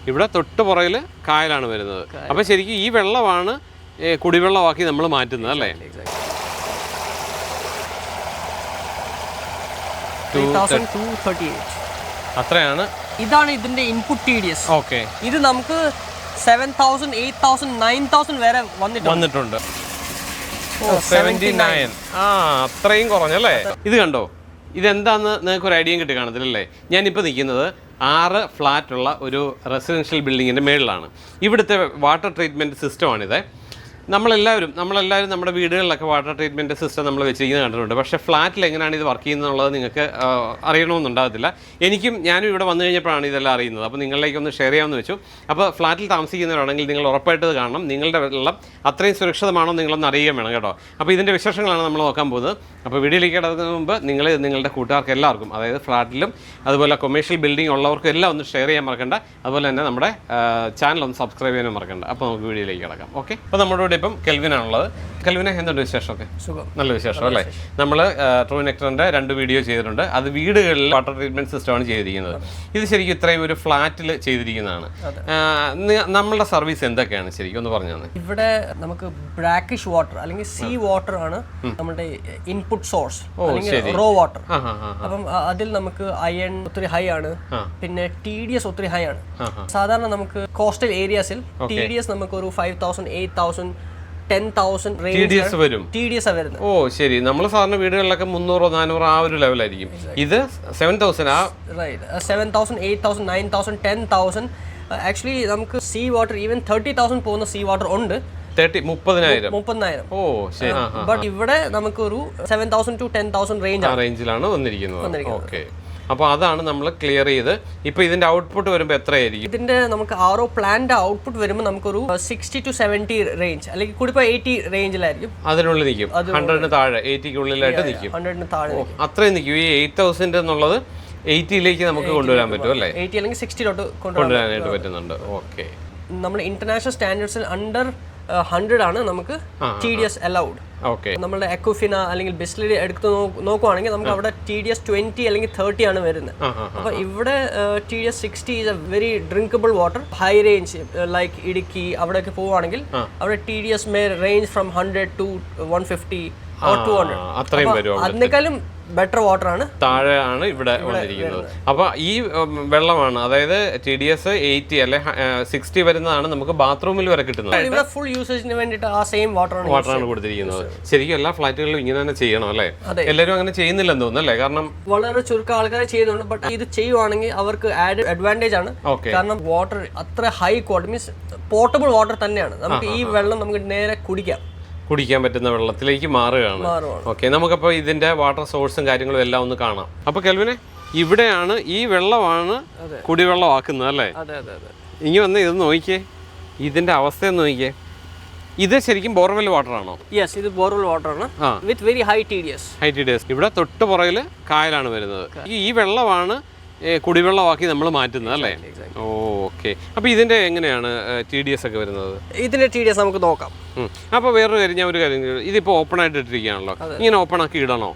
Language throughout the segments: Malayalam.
ഇവിടെ തൊട്ട് പുറകിൽ കായലാണ് വരുന്നത്. അപ്പോൾ ശരിക്കും ഈ വെള്ളമാണ് കുടിവെള്ളമാക്കി നമ്മൾ മാറ്റുന്നത് അല്ലേ? 3238 അത്രയാണ്. ഇതാണ് ഇതിന്റെ ഇൻപുട്ട് TDS. ഓക്കെ, ഇത് നമുക്ക് 7000, 8000, 9000 വരെ വന്നിട്ടുണ്ട്. 79. അത്രയും കുറഞ്ഞല്ലേ? ഇത് കണ്ടോ, ഇതെന്താന്ന് നിങ്ങൾക്ക് ഒരു ഐഡിയ കിട്ടി കാണത്തില്ലല്ലേ? ഞാനിപ്പോൾ നിൽക്കുന്നത് 6 ഫ്ലാറ്റുള്ള ഒരു റെസിഡൻഷ്യൽ ബിൽഡിങ്ങിൻ്റെ മേളിലാണ്. ഇവിടുത്തെ വാട്ടർ ട്രീറ്റ്മെൻറ്റ് സിസ്റ്റമാണിത്. നമ്മളെല്ലാവരും നമ്മുടെ വീടുകളിലൊക്കെ വാട്ടർ ട്രീറ്റ്മെൻറ്റ് സിസ്റ്റം നമ്മൾ വെച്ചിരിക്കുന്നത് കണ്ടിട്ടുണ്ട്. പക്ഷേ ഫ്ലാറ്റിൽ എങ്ങനെയാണ് ഇത് വർക്ക് ചെയ്യുന്നത് എന്നുള്ളത് നിങ്ങൾക്ക് അറിയണമെന്നുണ്ടാകത്തില്ല. ഞാനും ഇവിടെ വന്നു കഴിഞ്ഞപ്പോഴാണ് ഇതെല്ലാം അറിയുന്നത്. അപ്പോൾ നിങ്ങളിലേക്കൊന്ന് ഷെയർ ചെയ്യാമെന്ന് വെച്ചു. അപ്പോൾ ഫ്ലാറ്റിൽ താമസിക്കുന്നവരാണെങ്കിൽ നിങ്ങൾ ഉറപ്പായിട്ട് കാണണം. നിങ്ങളുടെ വെള്ളം അത്രയും സുരക്ഷിതമാണോ നിങ്ങളൊന്ന് അറിയുകയും വേണം കേട്ടോ. അപ്പോൾ ഇതിൻ്റെ വിശേഷങ്ങളാണ് നമ്മൾ നോക്കാൻ പോകുന്നത്. അപ്പോൾ വീഡിയോയിലേക്ക് കിടക്കുന്നതിന് മുമ്പ് നിങ്ങൾ നിങ്ങളുടെ കൂട്ടുകാർക്ക് എല്ലാവർക്കും, അതായത് ഫ്ലാറ്റിലും അതുപോലെ കൊമേഴ്ഷ്യൽ ബിൽഡിംഗ് ഉള്ളവർക്കും എല്ലാം ഒന്ന് ഷെയർ ചെയ്യാൻ മറക്കണ്ട. അതുപോലെ തന്നെ നമ്മുടെ ചാനൽ ഒന്ന് സബ്സ്ക്രൈബ് ചെയ്യാനും മറക്കണ്ട. അപ്പോൾ നമുക്ക് വീഡിയോയിലേക്ക് കിടക്കാം. ഓക്കെ, അപ്പോൾ നമ്മുടെ കൂടെ ഇപ്പം കെൽവിനാണുള്ളത്. കെൽവിനെ, എന്തുണ്ട് വിശേഷമൊക്കെ? നല്ല വിശേഷം അല്ലേ? നമ്മൾ ട്രൂ നെക്ടറിൻ്റെ 2 വീഡിയോ ചെയ്തിട്ടുണ്ട്. അത് വീടുകളിൽ വാട്ടർ ട്രീറ്റ്മെൻറ്റ് സിസ്റ്റമാണ് ചെയ്തിരിക്കുന്നത്. ഇത് ശരിക്കും ഇത്രയും ഒരു ഫ്ലാറ്റിൽ ചെയ്തിരിക്കുന്നതാണ്. നമ്മളുടെ സർവീസ് എന്തൊക്കെയാണ് ശരിക്കും ഒന്ന് പറഞ്ഞു തന്നെ? ഇവിടെ നമുക്ക് ബ്രാക്കിഷ് വാട്ടർ അല്ലെങ്കിൽ സീ വാട്ടർ ആണ് നമ്മുടെ ഇൻപുട്ട് സോഴ്സ്, അല്ലെങ്കിൽ റോ വാട്ടർ. അപ്പം അതിൽ നമുക്ക് അയൺ ഒത്തിരി ഹൈ ആണ്, പിന്നെ TDS ഒത്തിരി ഹൈ ആണ്. സാധാരണ നമുക്ക് കോസ്റ്റൽ ഏരിയാസിൽ TDS നമുക്ക് ഒരു 5000, 8000, 10,000 TDS വരും. വരുന്നത്. ഓ ശരി, നമ്മൾ സാധാരണ വീടുകളിലൊക്കെ 300, 400 ആ ഒരു ലെവലായിരിക്കും. ഇത് 7000. 7000, 8000, 9000, 10,000. ആക്ച്വലി നമുക്ക് സീ വാട്ടർ ഈവൻ 30,000 പോകുന്ന സീ വാട്ടർ ഉണ്ട്. 30,000. ഓ ശരി. ബട്ട് ഇവിടെ നമുക്ക് ഒരു 7,000 to 10,000 റേഞ്ചിലാണ് വന്നിരിക്കുന്നത്. ഓക്കെ, അപ്പോൾ അതാണ് നമ്മൾ ക്ലിയർ ചെയ്ത്. ഇപ്പോൾ ഇതിന്റെ ഔട്ട്പുട്ട് വരുമ്പോൾ എത്രയായിരിക്കും? ഇതിന്റെ നമുക്ക് RO പ്ലാന്റ് ഔട്ട്പുട്ട് വരുമ്പോൾ നമുക്കൊരു 60 to 70 റേഞ്ച്, അല്ലെങ്കിൽ കൂടിപ്പോ 80 റേഞ്ചിലായിരിക്കും. അതിനുള്ളിൽ നിൽക്കും. 100ന് താഴെ, 80ക്കുള്ളിലായിട്ട് നിൽക്കും. 100ന് താഴെ അത്രയും നിൽക്കും. ഈ 8,000 എന്നുള്ളത് 80ലേക്ക് നമുക്ക് കൊണ്ടുവരാൻ പറ്റും അല്ലേ? 80 അല്ലെങ്കിൽ 60 കൊണ്ടുവരാനായിട്ട് പറ്റുന്നുണ്ട്. ഓക്കെ, നമ്മൾ ഇന്റർനാഷണൽ സ്റ്റാൻഡേർഡ്സിൽ അണ്ടർ 100 ആണ് നമുക്ക് TDS അലൗഡ്. ഓക്കെ, നമ്മുടെ എക്കോഫിന അല്ലെങ്കിൽ ബിസ്ലറി എടുത്ത് നോക്കുവാണെങ്കിൽ നമുക്ക് അവിടെ TDS 20 അല്ലെങ്കിൽ 30 ആണ് വരുന്നത്. അപ്പൊ ഇവിടെ TDS 60 is A very drinkable water. High range like Idukki അവിടെയൊക്കെ പോവുകയാണെങ്കിൽ അവിടെ TDS may range from 100 to 150 or 200. അത്രയും വരും. അതിനേക്കാളും ബെറ്റർ വാട്ടർ ആണ് താഴെയാണ് ഇവിടെ വന്നിരിക്കുന്നത്. അപ്പൊ ഈ വെള്ളമാണ്, അതായത് TDS 80 അല്ലെ 60 വരുന്നതാണ് നമുക്ക് ബാത്റൂമിൽ വരെ കിട്ടുന്നത്. ഇവിടെ ഫുൾ യൂസേജിന് വേണ്ടിയിട്ട് ആ സെയിം വാട്ടറാണ് കൊടുത്തിരിക്കുന്നത്. ശരിക്കും എല്ലാ ഫ്ലാറ്റുകളിലും ഇങ്ങനെ തന്നെ ചെയ്യണം അല്ലേ? എല്ലാവരും അങ്ങനെ ചെയ്യുന്നില്ലെന്ന് തോന്നുന്നു അല്ലേ? കാരണം വളരെ ചുരുക്കം ആൾക്കാർ ചെയ്യുന്നുണ്ട്. ബട്ട് ഇത് ചെയ്യുവാണെങ്കിൽ അവർക്ക് ആഡ് അഡ്വാൻറ്റേജ് ആണ്. കാരണം വാട്ടർ അത്ര high quality, means portable water തന്നെയാണ്. നമുക്ക് ഈ വെള്ളം നമുക്ക് നേരെ കുടിക്കാൻ പറ്റുന്ന വെള്ളത്തിലേക്ക് മാറുകയാണ്. ഓക്കെ, നമുക്കപ്പോൾ ഇതിന്റെ വാട്ടർ സോഴ്സും കാര്യങ്ങളും എല്ലാം ഒന്ന് കാണാം. അപ്പോൾ കെൽവിനെ, ഇവിടെയാണ് ഈ വെള്ളമാണ് കുടിവെള്ളമാക്കുന്നത് അല്ലേ? ഇനി വന്ന് ഇത് നോക്കിയേ, ഇതിന്റെ അവസ്ഥയൊന്ന് നോക്കിയേ. ഇത് ശരിക്കും ബോർവെൽ വാട്ടർ ആണോ? യെസ്, ഇത് ബോർവെൽ വാട്ടർ ആണ് വിത്ത് വെരി ഹൈ TDS. ഇവിടെ തൊട്ട് പുറകിൽ കായലാണ് വരുന്നത്. ഈ വെള്ളമാണ് കുടിവെള്ളമാക്കി നമ്മൾ മാറ്റുന്നത് അല്ലേ? ഓക്കെ, അപ്പോൾ ഇതിന്റെ എങ്ങനെയാണ് TDS ഒക്കെ വരുന്നത്? ഇതിന്റെ TDS നമുക്ക് നോക്കാം. അപ്പോൾ വേറൊരു കാര്യം, ഞാൻ ഒരു കാര്യം, ഇതിപ്പോൾ ഓപ്പൺ ആയിട്ട് ഇട്ടിരിക്കുകയാണല്ലോ, ഇങ്ങനെ ഓപ്പൺ ആക്കി ഇടണോ?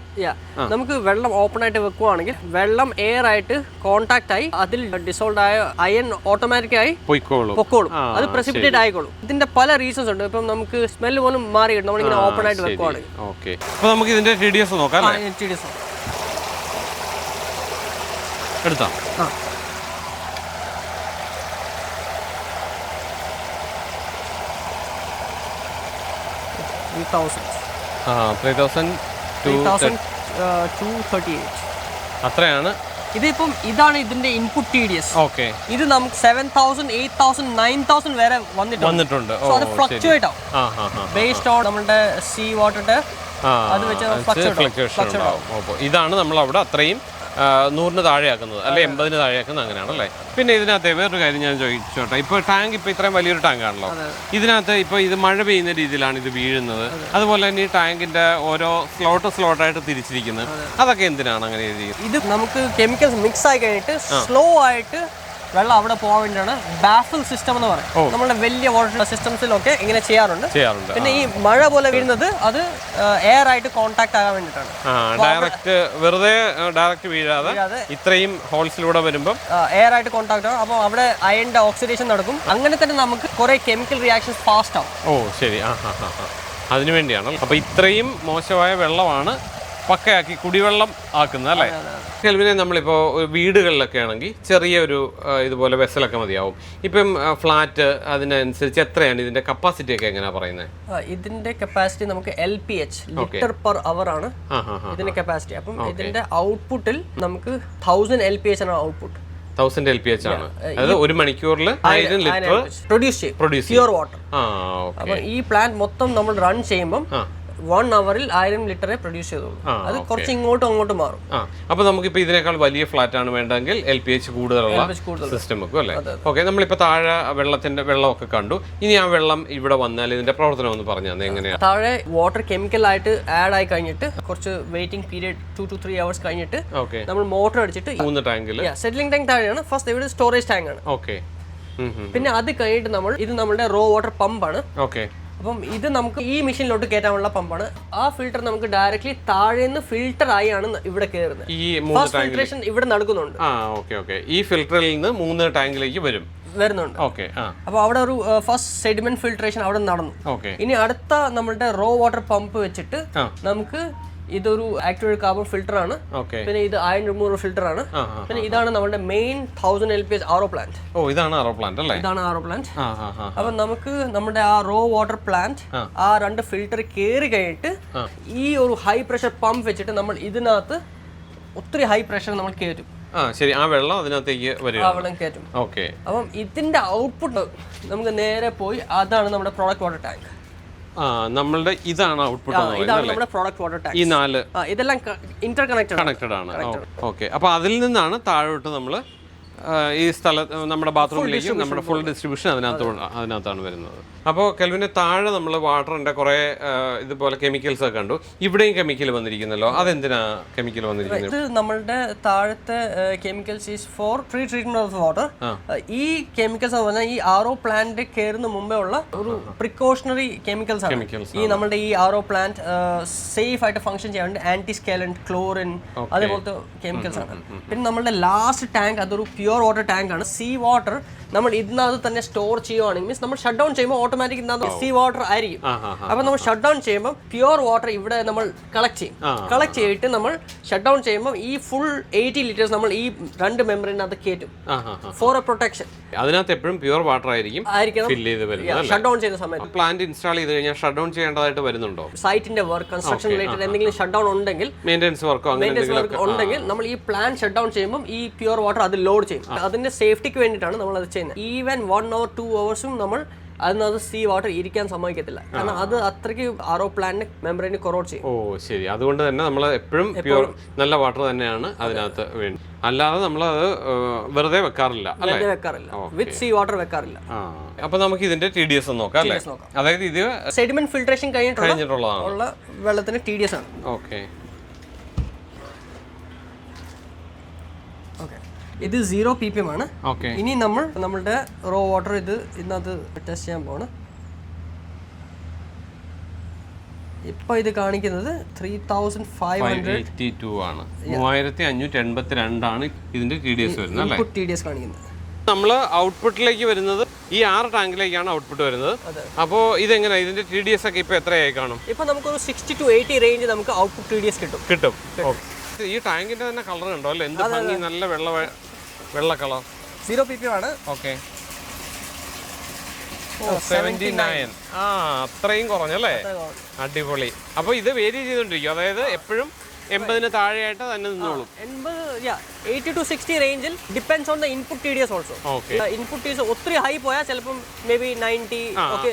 നമുക്ക് വെള്ളം ഓപ്പൺ ആയിട്ട് വെക്കുവാണെങ്കിൽ വെള്ളം എയർ ആയിട്ട് കോൺടാക്ട് ആയി അതിൽ ഡിസോൾവ് ആയ അയൺ ഓട്ടോമാറ്റിക്കായി പൊക്കോളും. അത് പ്രസിപ്പിറ്റേറ്റ് ആയിക്കോളും. ഇതിന്റെ പല റീസൺസ് ഉണ്ട്. ഇപ്പം നമുക്ക് സ്മെല്ല് പോലും മാറി കിട്ടും നമ്മളിങ്ങനെ ഓപ്പൺ ആയിട്ട് വെക്കുവാണെങ്കിൽ. ഓക്കെ, അപ്പോൾ നമുക്ക് ഇതിന്റെ TDS നോക്കാം. TDS എടുത്താ 3,238 അത്രയാണ്. ഇതിപ്പം ഇതാണ് ഇതിന്റെ ഇൻപുട്ട് TDS. ഓക്കെ, ഇത് നമുക്ക് 7,000, 8,000, 9,000 വരെ വന്നിട്ടുണ്ട്. സോ അത് ഫ്ലക്ച്വേറ്റ് ആവും ബേസ്ഡ് ഓൺ നമ്മുടെ സീ വാട്ടറിന്റെ അത് വെച്ച് ഫ്ലക്ച്വേഷൻ ആവും. ഇതാണ് നമ്മൾ അവിടെ അത്രയും 100-ന് താഴെയാക്കുന്നത് അല്ലെ 80-ന് താഴെയാക്കുന്നത്, അങ്ങനെയാണല്ലേ? പിന്നെ ഇതിനകത്ത് വേറൊരു കാര്യം ഞാൻ ചോദിച്ചോട്ടെ. ഇപ്പോൾ ടാങ്ക് ഇപ്പോൾ ഇത്രയും വലിയൊരു ടാങ്കാണല്ലോ, ഇതിനകത്ത് ഇപ്പോൾ ഇത് മഴ പെയ്യുന്ന രീതിയിലാണ് ഇത് വീഴുന്നത്. അതുപോലെ തന്നെ ഈ ടാങ്കിന്റെ ഓരോ സ്ലോട്ടായിട്ട് തിരിച്ചിരിക്കുന്നത്, അതൊക്കെ എന്തിനാണ് അങ്ങനെ എഴുതിയത്? ഇത് നമുക്ക് കെമിക്കൽസ് മിക്സ് ആയി കഴിഞ്ഞിട്ട് സ്ലോ ആയിട്ട് വെള്ളം അവിടെ പോകാൻ വേണ്ടിയാണ് ബാഫിൽ സിസ്റ്റം എന്ന് പറയും. നമ്മുടെ വലിയ വാട്ടർ സിസ്റ്റംസിലൊക്കെ ഇങ്ങനെ ചെയ്യാറുണ്ട്. പിന്നെ ഈ മഴ പോലെ വീഴുന്നത് അത് എയർ ആയിട്ട് കോൺടാക്ട് ആകാൻ വേണ്ടിയിട്ടാണ്. ഡയറക്റ്റ് വീഴാതെ ഇത്രയും ഹോൾസിലൂടെ വരുമ്പോൾ എയർ ആയിട്ട് കോൺടാക്ട് ആകും. അപ്പോൾ അവിടെ അയണിന്റെ ഓക്സിഡേഷൻ നടക്കും. അങ്ങനെ തന്നെ നമുക്ക് കുറെ കെമിക്കൽ റിയാക്ഷൻസ് ഫാസ്റ്റ് ആവും. ശരി. അതിനു വേണ്ടിയാണ്. അപ്പൊ ഇത്രയും മോശമായ വെള്ളമാണ് പക്കയാക്കി കുടിവെള്ളം ആക്കുന്നത് അല്ലേ? കെൽവിനെ നമ്മളിപ്പോൾ വീടുകളിലൊക്കെ ആണെങ്കിൽ ചെറിയൊരു ഇതുപോലെ വെസലൊക്കെ മതിയാവും. ഇപ്പം ഫ്ലാറ്റ് അതിനനുസരിച്ച് എത്രയാണ് ഇതിന്റെ കപ്പാസിറ്റി ഒക്കെ എങ്ങനെയാ പറയുന്നത്? ഇതിന്റെ കപ്പാസിറ്റി നമുക്ക് LPH ലിറ്റർ പെർ അവർ ആണ് ഇതിന്റെ കപ്പാസിറ്റി. അപ്പം ഇതിന്റെ ഔട്ട്പുട്ടിൽ നമുക്ക് 1000 LPH ആണ് ഔട്ട്പുട്ട്. 1000 LPH ആണ്. അതായത് ഒരു മണിക്കൂറിൽ 1000 ലിറ്റർ പ്രൊഡ്യൂസ് ചെയ്യും പ്യുവർ വാട്ടർ. അപ്പൊ ഈ പ്ലാന്റ് മൊത്തം നമ്മൾ റൺ ചെയ്യുമ്പോൾ 1 അവറിൽ 1000 ലിറ്ററെ പ്രൊഡ്യൂസ് ചെയ്തോളൂ. അത് കുറച്ച് ഇങ്ങോട്ടും അങ്ങോട്ടും മാറും. അപ്പൊ നമുക്കിപ്പോ ഇതിനേക്കാൾ വലിയ ഫ്ലാറ്റ് ആണ് വേണ്ടെങ്കിൽ LPH കൂടുതലുള്ള സിസ്റ്റം വെക്കും അല്ലേ? ഓക്കെ. നമ്മളിപ്പോ താഴെ വെള്ളമൊക്കെ കണ്ടു. ഇനി ആ വെള്ളം ഇവിടെ വന്നാൽ ഇതിന്റെ പ്രവർത്തനം ഒന്ന് പറഞ്ഞു തന്നെ എങ്ങനെയാണ്? താഴെ വാട്ടർ കെമിക്കൽ ആയിട്ട് ആഡ് ആയി കഴിഞ്ഞിട്ട് കുറച്ച് വെയിറ്റിംഗ് പീരിയഡ് 2 to 3 hours കഴിഞ്ഞിട്ട് നമ്മൾ മോട്ടർ അടിച്ചിട്ട് 3 ടാങ്കിൽ സെറ്റിലിംഗ് ടാങ്ക് താഴെയാണ്. ഫസ്റ്റ് ഇവിടെ സ്റ്റോറേജ് ടാങ്ക് ആണ്. ഓക്കെ. പിന്നെ അത് കഴിഞ്ഞിട്ട് ഇത് നമ്മുടെ റോ വാട്ടർ പമ്പാണ്. ഓക്കെ. അപ്പം ഇത് നമുക്ക് ഈ മെഷീനിലോട്ട് കയറ്റാനുള്ള പമ്പാണ്. ആ ഫിൽറ്റർ നമുക്ക് ഡയറക്ട്ലി താഴേന്ന് ഫിൽറ്റർ ആയാണ് ഇവിടെ കയറുന്നത്. ഈ ഫിൽട്രേഷൻ ഇവിടെ നടക്കുന്നുണ്ട്. ഈ ഫിൽറ്ററിൽ നിന്ന് 3 ടാങ്കിലേക്ക് വരുന്നുണ്ട്. അപ്പൊ അവിടെ ഒരു ഫസ്റ്റ് സെഡിമെന്റ് ഫിൽട്രേഷൻ അവിടെ നടന്നു. ഇനി അടുത്ത നമ്മുടെ റോ വാട്ടർ പമ്പ് വെച്ചിട്ട് നമുക്ക് ഇതൊരു ആക്ടിവേറ്റഡ് കാർബൺ ഫിൽറ്റർ ആണ്. പിന്നെ ഇത് അയൺ റിമൂവർ ഫിൽറ്റർ ആണ്. പിന്നെ ഇതാണ് നമ്മുടെ മെയിൻ 1000 LPH ആറോ പ്ലാന്റ്. ഇതാണ് ആറോ പ്ലാന്റ് അല്ലേ? ഇതാണ് ആറോ പ്ലാന്റ്. അപ്പൊ നമുക്ക് നമ്മുടെ ആ റോ വാട്ടർ പ്ലാന്റ് ആ 2 ഫിൽറ്റർ കയറി കഴിഞ്ഞിട്ട് ഈ ഒരു ഹൈ പ്രഷർ പമ്പ് വെച്ചിട്ട് നമ്മൾ ഇതിനകത്ത് ഒത്തിരി ഹൈ പ്രഷർ നമ്മൾ കയറ്റും. ശരി. ആ വെള്ളം അതിനകത്തേക്ക് വെള്ളം കയറ്റും. അപ്പം ഇതിന്റെ ഔട്ട്പുട്ട് നമുക്ക് നേരെ പോയി അതാണ് നമ്മുടെ പ്രോഡക്റ്റ് വാട്ടർ ടാങ്ക്. നമ്മളുടെ ഇതാണ് ഔട്ട്പുട്ട്. ഇതാണ് നമ്മുടെ പ്രോഡക്റ്റ് വാട്ടർ ടാങ്ക്. ഈ 4 ഇതെല്ലാം ഇന്റർ കണക്റ്റഡ് ആണ്. ഓക്കെ. അപ്പൊ അതിൽ നിന്നാണ് താഴോട്ട് നമ്മൾ ഈ സ്ഥലത്ത് നമ്മുടെ ബാത്റൂമിലേക്ക് നമ്മുടെ ഫുൾ ഡിസ്ട്രിബ്യൂഷൻ അതിനകത്താണ് വരുന്നത്. അപ്പോൾ കെൽവിന് താഴെ നമ്മൾ വാട്ടറിന്റെ കുറെ ഇതുപോലെ കെമിക്കൽസ് ഒക്കെ കണ്ടു. ഇവിടെയും കെമിക്കൽ വന്നിരിക്കുന്നല്ലോ. അതെന്തിനാ കെമിക്കൽ വന്നിരിക്കുന്നത്? ഇത് നമ്മളുടെ താഴത്തെ chemicals is four pre treatment of water. ഈ കെമിക്കൽസ് എന്ന് പറഞ്ഞാൽ ഈ ആർഒ പ്ലാന്റ് കയറുന്ന മുമ്പേ ഉള്ള ഒരു പ്രിക്കോഷണറി കെമിക്കൽസ് ആണ്. ഈ നമ്മുടെ ഈ ആർഒ പ്ലാന്റ് സേഫ് ആയിട്ട് ഫംഗ്ഷൻ ചെയ്യാൻ വേണ്ടി ആന്റി സ്കാലന്റ്, ക്ലോറിൻ അതേപോലത്തെ കെമിക്കൽസ് ആണ്. പിന്നെ നമ്മളുടെ ലാസ്റ്റ് ടാങ്ക് അതൊരു പ്യുവർ വാട്ടർ ടാങ്ക് ആണ്. സീ വാട്ടർ നമ്മൾ ഇതിനകത്ത് തന്നെ സ്റ്റോർ ചെയ്യുവാണെങ്കിൽ മീൻസ് നമ്മൾ ഷട്ട് ഡൗൺ ചെയ്യുമ്പോൾ ഓട്ടോമാറ്റിക് ഇതിനകത്ത് സീ വാട്ടർ ആയിരിക്കും. അപ്പൊ നമ്മൾ ഷട്ട് ഡൗൺ ചെയ്യുമ്പോൾ പ്യുവർ വാട്ടർ ഇവിടെ നമ്മൾ കളക്ട് ചെയ്യും. കളക്ട് ചെയ്തിട്ട് നമ്മൾ ഷട്ട് ഡൗൺ ചെയ്യുമ്പോൾ ഈ ഫുൾ 80 ലിറ്റേഴ്സ് നമ്മൾ ഈ 2 മെമ്പറിനകത്ത് കയറ്റും ഫോർ എ പ്രൊട്ടക്ഷൻ. അതിനകത്ത് എപ്പോഴും പ്യുവർ വാട്ടർ ആയിരിക്കും ഷട്ട് ഡൗൺ ചെയ്യുന്ന സമയത്ത്. പ്ലാന്റ് ഇൻസ്റ്റാൾ ചെയ്ത് കഴിഞ്ഞാൽ ഷട്ട് ഡൗൺ ചെയ്യേണ്ടതായിട്ട് വരുന്നുണ്ടോ? സൈറ്റിന്റെ വർക്ക്, കൺസ്ട്രക്ഷൻ റിലേറ്റഡ് എന്തെങ്കിലും ഷട്ട് ഡൗൺ ഉണ്ടെങ്കിൽ, മെയിൻ്റെനൻസ് വർക്ക് ഉണ്ടെങ്കിൽ നമ്മൾ ഈ പ്ലാന്റ് ഷട്ട് ഡൗൺ ചെയ്യുമ്പോൾ ഈ പ്യുവർ വാട്ടർ അത് ലോഡ് ചെയ്യും. അതിന്റെ സേഫ്റ്റിക്ക് വേണ്ടിയിട്ടാണ് നമ്മൾ അത് ചെയ്യുന്നത്. ഈവൻ 1 or 2 hours നമ്മൾ അതിനകത്ത് സീ വാട്ടർ ഇരിക്കാൻ സമ്മതിക്കത്തില്ല. കാരണം അത് അത്രയ്ക്ക് ആർഒ പ്ലാന്റിന്റെ മെമ്പറിനെ കൊറോഡ് ചെയ്യും. ശരി. അതുകൊണ്ട് തന്നെ നമ്മൾ എപ്പോഴും പ്യുവർ നല്ല വാട്ടർ തന്നെയാണ് അതിനകത്ത് വേണ്ടി. അല്ലാതെ നമ്മൾ അത് വെറുതെ വെക്കാറില്ല അല്ലേ? വിത്ത് സീ വാട്ടർ വെക്കാറില്ല. അപ്പൊ നമുക്ക് ഇതിന്റെ TDS നോക്കാം അല്ലേ? അതായത് ഇത് സെഡിമെന്റ് ഫിൽട്രേഷൻ കഴിഞ്ഞിട്ടുള്ള വെള്ളത്തിന് TDS ആണ്. ഓക്കെ. ഇത് 0 ppm ആണ്. ഇനി നമ്മളുടെ റോ വാട്ടർ ഇതിനകത്ത് ടെസ്റ്റ് ചെയ്യാൻ പോണ്. ഇപ്പൊ ഇത് കാണിക്കുന്നത് 3582 ആണ്. 3582 ആണ് ഇതിന്റെ TDS വരുന്നത് അല്ലേ? TDS കാണിക്കുന്നത്. നമ്മൾ ഔട്ട്പുട്ടിലേക്ക് വരുന്നത് ഈ 6 ടാങ്കിലേക്കാണ് ഔട്ട്പുട്ട് വരുന്നത്. അപ്പോൾ ഇതെങ്ങനെ ഇതിന്റെ TDS ഒക്കെ ഇപ്പൊ എത്രയായി കാണും? ഇപ്പൊ നമുക്കൊരു 60 to 80 റേഞ്ച് നമുക്ക് ഔട്ട്പുട്ട് TDS കിട്ടും. ഈ ടാങ്കിന്റെ തന്നെ കളർ ഉണ്ടോ അല്ലേ? എന്ത് ഭംഗി, നല്ല വെള്ള കളർ. 0 ppm ആണ്. ഓക്കെ. 79. അത്രയും കുറഞ്ഞല്ലേ? അടിപൊളി. അപ്പൊ ഇത് വേരി ചെയ്തോണ്ടിരിക്കും, അതായത് എപ്പോഴും 80 താഴെയായിട്ട് തന്നെ നിന്നോളും. 80 to 60 റേഞ്ചിൽ depends on the input TDS also. Input TDS ഒത്തിരി ഹൈ പോയാൽ ചിലപ്പം മേ ബി 90 ഒക്കെ,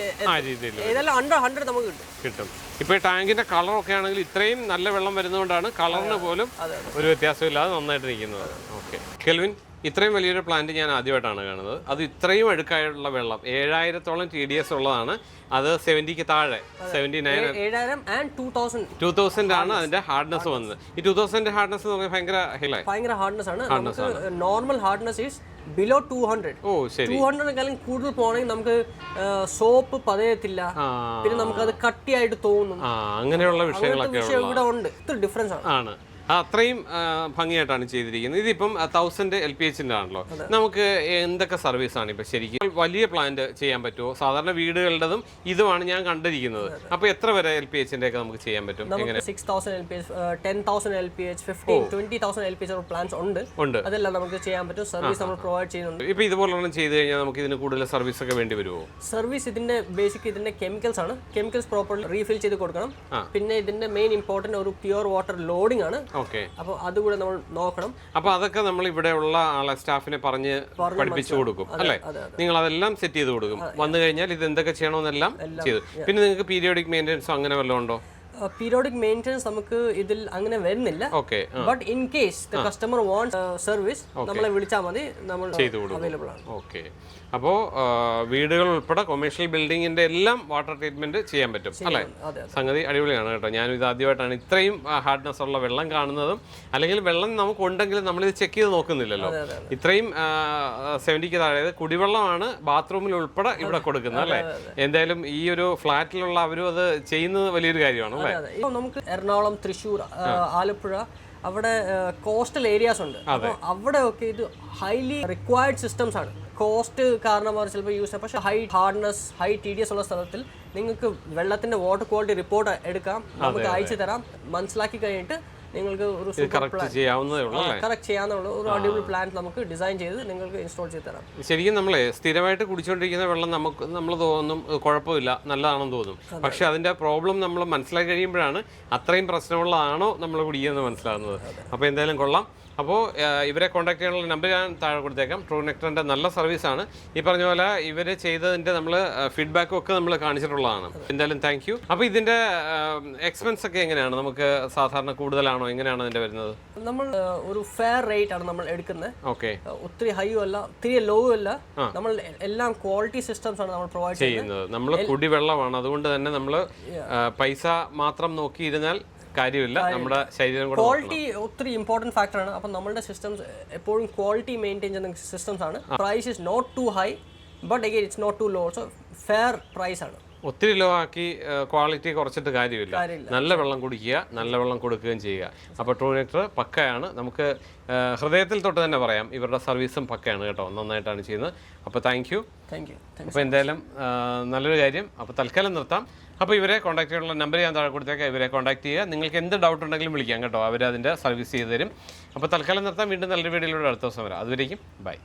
ഏതെല്ലാം അണ്ടർ 100 നമുക്ക് കിട്ടും. ഇപ്പൊ ടാങ്കിന്റെ കളർ ഒക്കെ ആണെങ്കിൽ ഇത്രയും നല്ല വെള്ളം വരുന്നതുകൊണ്ടാണ് കളറിന് പോലും ഒരു വ്യത്യാസമില്ലാതെ നന്നായിട്ട് നിൽക്കുന്നത്. ഓക്കെ. കെൽവിൻ, ഇത്രയും വലിയൊരു പ്ലാന്റ് ഞാൻ ആദ്യമായിട്ടാണ് കാണുന്നത്. അത് ഇത്രയും അഴുക്കായുള്ള വെള്ളം 7000-ഓളം TDS ഉള്ളതാണ്. അത് 70ക്ക് താഴെ 79 2000 ആണ് അതിന്റെ ഹാർഡ്നെസ് വന്നത്. ഈ 2000 ഹാർഡ്നെസ് എന്ന് പറഞ്ഞാൽ ഭയങ്കര ഹാർഡ്നെസ് ആണ്. Normal hardness is below 200. 200 കൂടുതൽ പോകണമെങ്കിൽ നമുക്ക് സോപ്പ് പതയത്തില്ല, പിന്നെ നമുക്ക് അത് കട്ടിയായിട്ട് തോന്നും. അങ്ങനെയുള്ള വിഷയങ്ങളൊക്കെ ഇവിടെ ഉണ്ട്. ഇത്ര ഡിഫറൻസ് ആണ്. അത്രയും ഭംഗിയായിട്ടാണ് ചെയ്തിരിക്കുന്നത്. ഇതിപ്പം 1000 LPHന്റെ ആണല്ലോ. നമുക്ക് എന്തൊക്കെ സർവീസ് ആണ് ഇപ്പൊ ശരിക്കും വലിയ പ്ലാന്റ് ചെയ്യാൻ പറ്റുമോ? സാധാരണ വീടുകളുടേതും ഇതുമാണ് ഞാൻ കണ്ടിരിക്കുന്നത്. അപ്പൊ എത്ര വരെ LPHന്റെ ഒക്കെ നമുക്ക് ചെയ്യാൻ പറ്റും? 6000 LPH, 10,000 LPH, 15,000-20,000 LPH പ്ലാൻസ് ഉണ്ട്. അതെല്ലാം നമുക്ക് ചെയ്യാൻ പറ്റും. സർവീസ് നമ്മൾ പ്രൊവൈഡ് ചെയ്യുന്നുണ്ട്. ഇപ്പൊ ഇതുപോലെ ചെയ്ത് കഴിഞ്ഞാൽ നമുക്ക് ഇതിന് കൂടുതൽ സർവീസ് ഒക്കെ വേണ്ടി വരുമോ? സർവീസ് ഇതിന്റെ ബേസിക് ഇതിന്റെ കെമിക്കൽസ് ആണ്. കെമിക്കൽസ് പ്രോപ്പർലി റീഫിൽ ചെയ്ത് കൊടുക്കണം. പിന്നെ ഇതിന്റെ മെയിൻ ഇമ്പോർട്ടന്റ് ഒരു പ്യുവർ വാട്ടർ ലോഡിംഗ് ആണ്. അപ്പോൾ അതുകൂടെ നമ്മൾ നോക്കണം. അപ്പൊ അതൊക്കെ നമ്മൾ ഇവിടെ ഉള്ള ആളെ സ്റ്റാഫിനെ പറഞ്ഞ് പഠിപ്പിച്ചു കൊടുക്കും അല്ലേ? നിങ്ങൾ അതെല്ലാം സെറ്റ് ചെയ്ത് കൊടുക്കും. വന്നു കഴിഞ്ഞാൽ ഇത് എന്തൊക്കെ ചെയ്യണമെന്നെല്ലാം ചെയ്തു. പിന്നെ നിങ്ങൾക്ക് പീരിയോഡിക് മെയിൻ്റെനൻസോ അങ്ങനെ വല്ലതും ഉണ്ടോ? പീരിയോഡിക് മെയിൻ്റെനൻസ് നമുക്ക് ഇതിൽ അങ്ങനെ വരുന്നില്ല. But in case the customer wants service നമ്മളെ വിളിച്ചാൽ മതി, നമ്മൾ അവൈലബിൾ ആണ്. ഓക്കെ. അപ്പോൾ വീടുകൾ ഉൾപ്പെടെ കൊമേഴ്ഷ്യൽ ബിൽഡിങ്ങിന്റെ എല്ലാം വാട്ടർ ട്രീറ്റ്മെന്റ് ചെയ്യാൻ പറ്റും അല്ലേ? സംഗതി അടിപൊളിയാണ് കേട്ടോ. ഞാനും ഇത് ആദ്യമായിട്ടാണ് ഇത്രയും ഹാർഡ്നെസ് ഉള്ള വെള്ളം കാണുന്നതും. അല്ലെങ്കിൽ വെള്ളം നമുക്ക് ഉണ്ടെങ്കിലും നമ്മളിത് ചെക്ക് ചെയ്ത് നോക്കുന്നില്ലല്ലോ. ഇത്രയും 70ക്ക് താഴെ കുടിവെള്ളമാണ് ബാത്റൂമിൽ ഉൾപ്പെടെ ഇവിടെ കൊടുക്കുന്നത് അല്ലേ? എന്തായാലും ഈ ഒരു ഫ്ലാറ്റിലുള്ള അവരും അത് ചെയ്യുന്നത് വലിയൊരു കാര്യമാണ് അല്ലേ? നമുക്ക് എറണാകുളം, തൃശ്ശൂർ, ആലപ്പുഴ അവിടെ കോസ്റ്റൽ ഏരിയാസ് ഉണ്ട്. അപ്പോൾ അവിടെ ഒക്കെ ഇത് ഹൈലി റിക്വയർഡ് സിസ്റ്റംസ് ആണ്. കോസ്റ്റ് കാരണം അവർ ചിലപ്പോൾ യൂസ് ചെയ്യാം. പക്ഷേ ഹൈ ഹാർഡ്നെസ്, ഹൈ TDS ഉള്ള സ്ഥലത്തിൽ നിങ്ങൾക്ക് വെള്ളത്തിന്റെ വാട്ടർ ക്വാളിറ്റി റിപ്പോർട്ട് എടുക്കാം, നമുക്ക് അയച്ചു തരാം. മനസ്സിലാക്കി കഴിഞ്ഞിട്ട് നിങ്ങൾക്ക് ഒരു കറക്റ്റ് ചെയ്യാവുന്ന ഒരു അടിപൊളി പ്ലാൻ നമുക്ക് ഡിസൈൻ ചെയ്ത് നിങ്ങൾക്ക് ഇൻസ്റ്റാൾ ചെയ്ത് തരാം. ശരിക്കും നമ്മളെ സ്ഥിരമായിട്ട് കുടിച്ചുകൊണ്ടിരിക്കുന്ന വെള്ളം നമ്മൾ തോന്നും കുഴപ്പമില്ല, നല്ലതാണെന്ന് തോന്നും. പക്ഷെ അതിന്റെ പ്രോബ്ലം നമ്മൾ മനസ്സിലാക്കി കഴിയുമ്പോഴാണ് അത്രയും പ്രശ്നമുള്ളതാണോ നമ്മൾ കുടിക്കുന്നത് മനസ്സിലാകുന്നത്. അപ്പോൾ എന്തായാലും കൊള്ളാം. അപ്പോൾ ഇവരെ കോൺടാക്ട് ചെയ്യാനുള്ള നമ്പർ ഞാൻ താഴെ കൊടുത്തേക്കാം. ട്രൂ നെക്ടറിൻ്റെ നല്ല സർവീസാണ്. ഈ പറഞ്ഞ പോലെ ഇവർ ചെയ്തതിൻ്റെ നമ്മൾ ഫീഡ്ബാക്കും ഒക്കെ നമ്മൾ കാണിച്ചിട്ടുള്ളതാണ്. എന്തായാലും താങ്ക് യു. അപ്പോൾ ഇതിൻ്റെ എക്സ്പെൻസ് ഒക്കെ എങ്ങനെയാണ്? നമുക്ക് സാധാരണ കൂടുതലാണോ, എങ്ങനെയാണ് അതിൻ്റെ വരുന്നത്? നമ്മൾ ഒരു ഫെയർ റേറ്റ് ആണ് നമ്മൾ എടുക്കുന്നത്. ഓക്കെ. ഒത്തിരി ഹൈയും അല്ല, ഒത്തിരി ലോവും അല്ല. നമ്മൾ എല്ലാം ക്വാളിറ്റി സിസ്റ്റംസ് ആണ് നമ്മൾ പ്രൊവൈഡ് ചെയ്യുന്നത്. നമ്മൾ കുടിവെള്ളമാണ്, അതുകൊണ്ട് തന്നെ നമ്മൾ പൈസ മാത്രം നോക്കിയിരുന്നാൽ കാര്യമില്ല. നമ്മുടെ ശരീരം ക്വാളിറ്റി ഒത്തിരി ഇമ്പോർട്ടന്റ് ഫാക്ടറാണ്. അപ്പം നമ്മളുടെ സിസ്റ്റംസ് എപ്പോഴും ക്വാളിറ്റി മെയിൻറ്റെയിൻ ചെയ്യുന്ന സിസ്റ്റംസ് ആണ്. Price is not too high but again it's not too low. So fair price ആണ്. ഒത്തിരി ലോ ആക്കി ക്വാളിറ്റി കുറച്ചിട്ട് കാര്യമില്ല. നല്ല വെള്ളം കുടിക്കുക, നല്ല വെള്ളം കൊടുക്കുകയും ചെയ്യുക. അപ്പോൾ ട്രൂ നെക്ടർ പക്കയാണ്. നമുക്ക് ഹൃദയത്തിൽ തൊട്ട് തന്നെ പറയാം ഇവരുടെ സർവീസും പക്കയാണ് കേട്ടോ. നന്നായിട്ടാണ് ചെയ്യുന്നത്. അപ്പോൾ താങ്ക് യു. അപ്പോൾ എന്തായാലും നല്ലൊരു കാര്യം. അപ്പോൾ തൽക്കാലം നിർത്താം. അപ്പോൾ ഇവരെ കോൺടാക്ട് ചെയ്യാനുള്ള നമ്പർ ഞാൻ താഴെ കൊടുത്തേക്കാം. ഇവരെ കോൺടാക്ട് ചെയ്യുക. നിങ്ങൾക്ക് എന്ത് ഡൗട്ട് ഉണ്ടെങ്കിലും വിളിക്കാം കേട്ടോ. അവർ അതിൻ്റെ സർവീസ് ചെയ്ത് തരും. അപ്പോൾ തൽക്കാലം നിർത്താം. വീണ്ടും നല്ലൊരു വീഡിയോയിലൂടെ അടുത്ത ദിവസം വരാം. അതുവരേക്കും ബൈ.